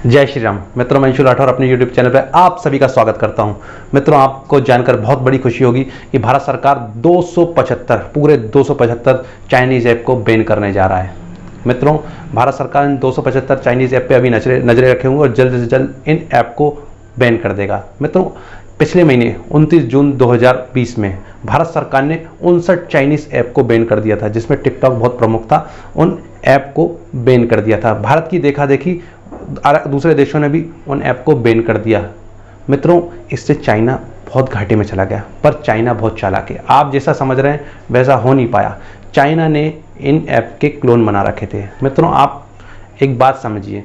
जय श्री राम। मित्रों, मैं अंशु राठौर अपने YouTube चैनल पर आप सभी का स्वागत करता हूं। मित्रों, आपको जानकर बहुत बड़ी खुशी होगी कि भारत सरकार 275 पूरे 275 चाइनीज़ ऐप को बैन करने जा रहा है। मित्रों, भारत सरकार इन 275 चाइनीज़ ऐप पे अभी नजरें रखे हुए और जल्द से जल्द इन ऐप को बैन कर देगा। मित्रों, पिछले महीने 29 जून 2020 में भारत सरकार ने 59 चाइनीज़ ऐप को बैन कर दिया था, जिसमें टिकटॉक बहुत प्रमुख था। उन ऐप को बैन कर दिया था। भारत की देखा देखी दूसरे देशों ने भी उन ऐप को बैन कर दिया। मित्रों, इससे चाइना बहुत घाटे में चला गया, पर चाइना बहुत चालाक है। आप जैसा समझ रहे हैं वैसा हो नहीं पाया। चाइना ने इन ऐप के क्लोन बना रखे थे। मित्रों, आप एक बात समझिए,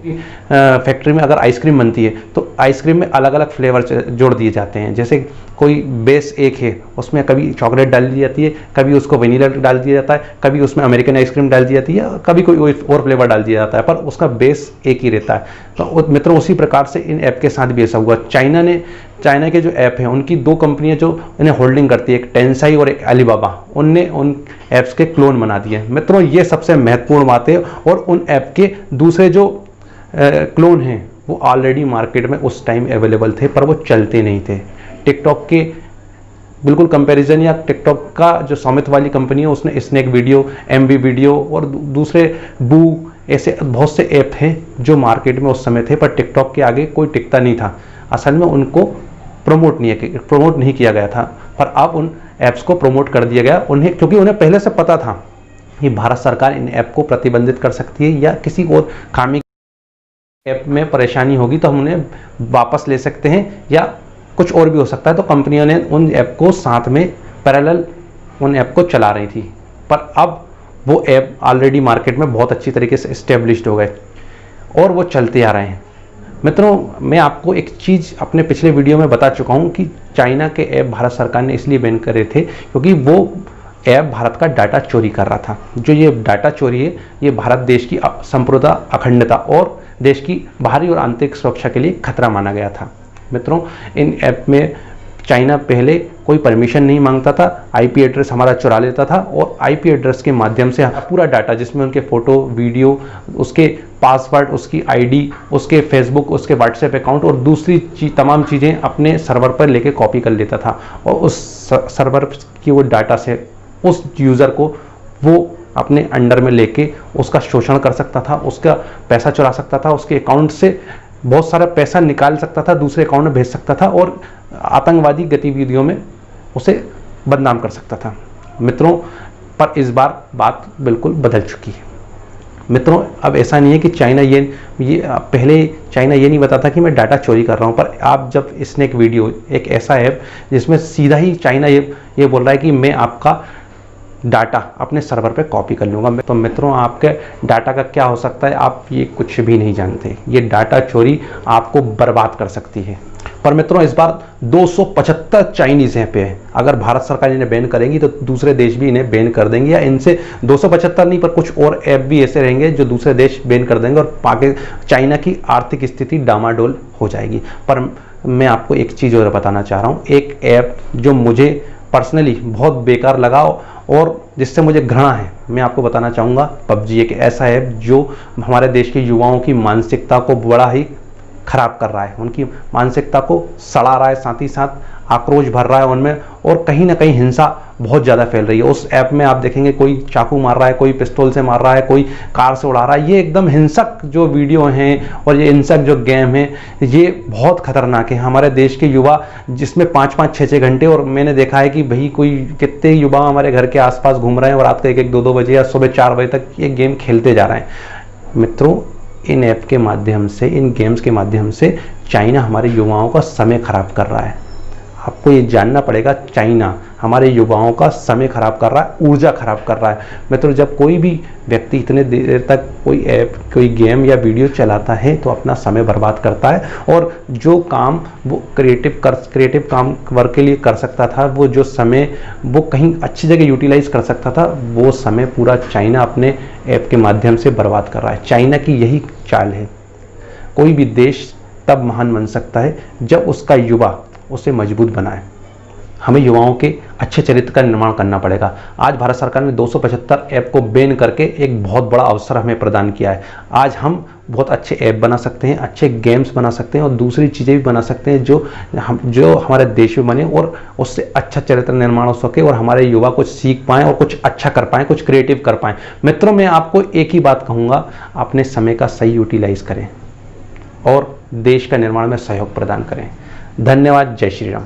फैक्ट्री में अगर आइसक्रीम बनती है तो आइसक्रीम में अलग अलग फ्लेवर जोड़ दिए जाते हैं। जैसे कोई बेस एक है, उसमें कभी चॉकलेट डाल दी जाती है, कभी उसको वनीला डाल दिया जाता है, कभी उसमें अमेरिकन आइसक्रीम डाल दी जाती है, कभी कोई और फ्लेवर डाल दिया जाता है, पर उसका बेस एक ही रहता है। तो मित्रों, उसी प्रकार से इन ऐप के साथ भी ऐसा हुआ। चाइना के जो ऐप हैं, उनकी दो कंपनियां जो इन्हें होल्डिंग करती है, एक टेंसाई और एक अलीबाबा, उनने उन ऐप्स के क्लोन बना दिए। मित्रों, ये सबसे महत्वपूर्ण बात है। और उन ऐप के दूसरे जो क्लोन हैं वो ऑलरेडी मार्केट में उस टाइम अवेलेबल थे, पर वो चलते नहीं थे। टिकटॉक के बिल्कुल कंपैरिजन, या टिकटॉक का जो सौमित वाली कंपनी है उसने स्नैक वीडियो, एमवी वीडियो और दूसरे बू, ऐसे बहुत से ऐप थे जो मार्केट में उस समय थे, पर टिकटॉक के आगे कोई टिकता नहीं था। असल में उनको प्रमोट नहीं किया गया था, पर अब उन ऐप्स को प्रमोट कर दिया गया उन्हें, क्योंकि उन्हें पहले से पता था कि भारत सरकार इन ऐप को प्रतिबंधित कर सकती है, या किसी और खामी ऐप में परेशानी होगी तो हम उन्हें वापस ले सकते हैं, या कुछ और भी हो सकता है। तो कंपनियों ने उन ऐप को साथ में पैरेलल उन ऐप को चला रही थी, पर अब वो ऐप ऑलरेडी मार्केट में बहुत अच्छी तरीके से इस्टेब्लिश्ड हो गए और वो चलते आ रहे हैं। मित्रों, मैं आपको एक चीज़ अपने पिछले वीडियो में बता चुका हूं कि चाइना के ऐप भारत सरकार ने इसलिए बैन करे थे क्योंकि वो ऐप भारत का डाटा चोरी कर रहा था। जो ये डाटा चोरी है, ये भारत देश की संप्रभुता, अखंडता और देश की बाहरी और आंतरिक सुरक्षा के लिए खतरा माना गया था। मित्रों, इन ऐप में चाइना पहले कोई परमिशन नहीं मांगता था, आईपी एड्रेस हमारा चुरा लेता था और आईपी एड्रेस के माध्यम से पूरा डाटा, जिसमें उनके फ़ोटो, वीडियो, उसके पासवर्ड, उसकी आईडी, उसके फेसबुक, उसके व्हाट्सएप अकाउंट और दूसरी तमाम चीज़ें अपने सर्वर पर लेके कॉपी कर लेता था। और उस सर्वर की वो डाटा से उस यूज़र को वो अपने अंडर में लेके उसका शोषण कर सकता था, उसका पैसा चुरा सकता था, उसके अकाउंट से बहुत सारा पैसा निकाल सकता था, दूसरे अकाउंट में भेज सकता था और आतंकवादी गतिविधियों में उसे बदनाम कर सकता था। मित्रों, पर इस बार बात बिल्कुल बदल चुकी है। मित्रों, अब ऐसा नहीं है कि चाइना ये पहले चाइना ये नहीं बताता कि मैं डाटा चोरी कर रहा हूँ, पर आप जब स्नैक वीडियो, एक ऐसा ऐप जिसमें सीधा ही चाइना ये बोल रहा है कि मैं आपका डाटा अपने सर्वर पे कॉपी कर लूँगा, तो मित्रों, आपके डाटा का क्या हो सकता है आप ये कुछ भी नहीं जानते। ये डाटा चोरी आपको बर्बाद कर सकती है। पर मित्रों, इस बार 275 चाइनीज़ ऐप है। अगर भारत सरकार इन्हें बैन करेंगी तो दूसरे देश भी इन्हें बैन कर देंगे, या इनसे 275 नहीं पर कुछ और ऐप भी ऐसे रहेंगे जो दूसरे देश बैन कर देंगे और चाइना की आर्थिक स्थिति डामाडोल हो जाएगी। पर मैं आपको एक चीज़ और बताना चाह रहा हूँ। एक ऐप जो मुझे पर्सनली बहुत बेकार लगा और जिससे मुझे घृणा है, मैं आपको बताना चाहूँगा। पबजी एक ऐसा ऐप जो हमारे देश के युवाओं की मानसिकता को बड़ा ही खराब कर रहा है, उनकी मानसिकता को सड़ा रहा है, साथ ही साथ आक्रोश भर रहा है उनमें, और कहीं ना कहीं हिंसा बहुत ज़्यादा फैल रही है। उस ऐप में आप देखेंगे कोई चाकू मार रहा है, कोई पिस्तौल से मार रहा है, कोई कार से उड़ा रहा है। ये एकदम हिंसक जो वीडियो हैं और ये हिंसक जो गेम है, ये बहुत खतरनाक है। हमारे देश के युवा जिसमें 5-5, 6-6 घंटे, और मैंने देखा है कि भाई कोई कितने युवा हमारे घर के आसपास घूम रहे हैं और रात को 1-1, 2-2 बजे या सुबह 4 बजे तक ये गेम खेलते जा रहे हैं। मित्रों, इन ऐप के माध्यम से, इन गेम्स के माध्यम से चाइना हमारे युवाओं का समय खराब कर रहा है। आपको ये जानना पड़ेगा, चाइना हमारे युवाओं का समय खराब कर रहा है, ऊर्जा खराब कर रहा है। मित्रों, जब कोई भी व्यक्ति इतने देर तक कोई ऐप, कोई गेम या वीडियो चलाता है तो अपना समय बर्बाद करता है, और जो काम वो क्रिएटिव काम वर्क के लिए कर सकता था, वो जो समय वो कहीं अच्छी जगह यूटिलाइज कर सकता था, वो समय पूरा चाइना अपने ऐप के माध्यम से बर्बाद कर रहा है। चाइना की यही चाल है। कोई भी देश तब महान बन सकता है जब उसका युवा उसे मजबूत बनाए। हमें युवाओं के अच्छे चरित्र का निर्माण करना पड़ेगा। आज भारत सरकार ने 275 ऐप को बैन करके एक बहुत बड़ा अवसर हमें प्रदान किया है। आज हम बहुत अच्छे ऐप बना सकते हैं, अच्छे गेम्स बना सकते हैं और दूसरी चीज़ें भी बना सकते हैं जो हमारे देश में बने और उससे अच्छा चरित्र निर्माण हो सके और हमारे युवा कुछ सीख पाएँ और कुछ अच्छा कर पाएँ, कुछ क्रिएटिव कर पाएँ। मित्रों, मैं आपको एक ही बात कहूँगा, अपने समय का सही यूटिलाइज करें और देश का निर्माण में सहयोग प्रदान करें। धन्यवाद। जय श्री राम।